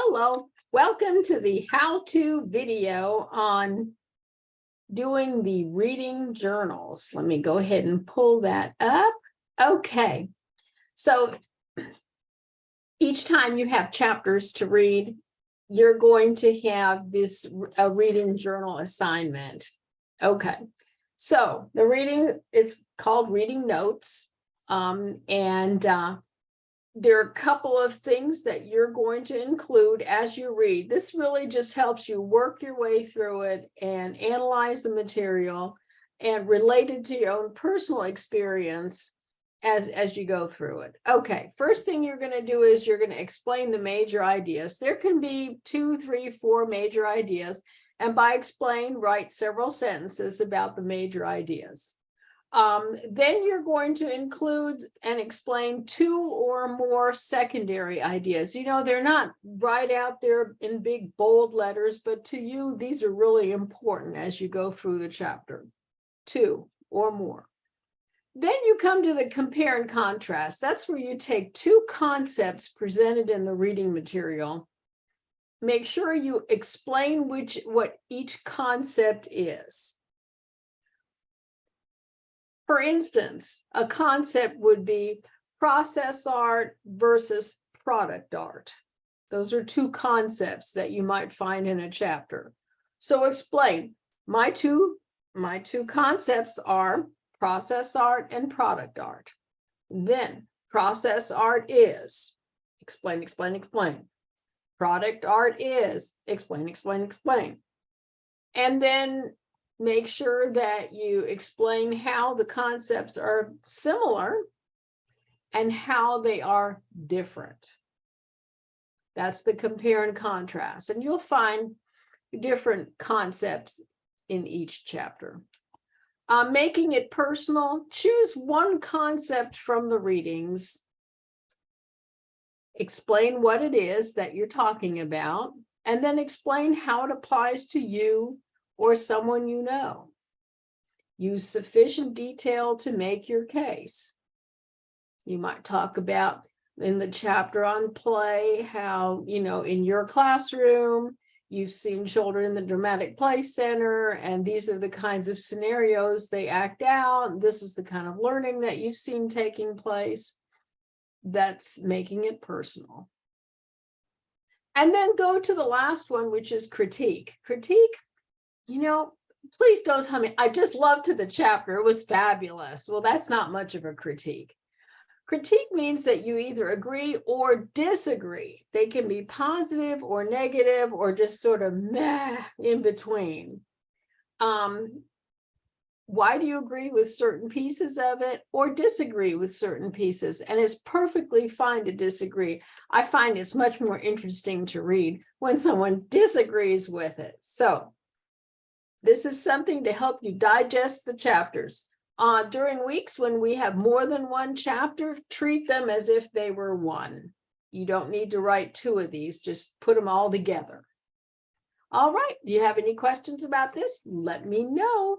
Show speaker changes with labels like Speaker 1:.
Speaker 1: Hello, welcome to the how-to video on doing the reading journals. Let me go ahead and pull that up. Okay, so each time you have chapters to read, you're going to have this a reading journal assignment. Okay, so the reading is called reading notes, there are a couple of things that you're going to include as you read. This really just helps you work your way through it and analyze the material and relate it to your own personal experience as you go through it. Okay, first thing you're going to do is you're going to explain the major ideas. There can be 2, 3, 4 major ideas, and by explain, write several sentences about the major ideas. Then you're going to include and explain 2 or more secondary ideas. You know, they're not right out there in big bold letters, but to you, these are really important as you go through the chapter. 2 or more. Then you come to the compare and contrast. That's where you take 2 concepts presented in the reading material. Make sure you explain what each concept is. For instance, a concept would be process art versus product art. Those are 2 concepts that you might find in a chapter. So explain, my two concepts are process art and product art. Then process art is, explain, explain, explain. Product art is, explain, explain, explain. And then make sure that you explain how the concepts are similar and how they are different. That's the compare and contrast. And you'll find different concepts in each chapter. Making it personal, choose one concept from the readings. Explain what it is that you're talking about, and then explain how it applies to you or someone you know. Use sufficient detail to make your case. You might talk about in the chapter on play how, you know, in your classroom, you've seen children in the dramatic play center, and these are the kinds of scenarios they act out. This is the kind of learning that you've seen taking place. That's making it personal. And then go to the last one, which is critique. Critique, you know, please don't tell me, I just loved the chapter, it was fabulous. Well, that's not much of a critique. Critique means that you either agree or disagree. They can be positive or negative or just sort of meh in between. Why do you agree with certain pieces of it or disagree with certain pieces? And it's perfectly fine to disagree. I find it's much more interesting to read when someone disagrees with it. So this is something to help you digest the chapters. During weeks when we have more than one chapter, treat them as if they were one. You don't need to write 2 of these, just put them all together. All right, do you have any questions about this? Let me know.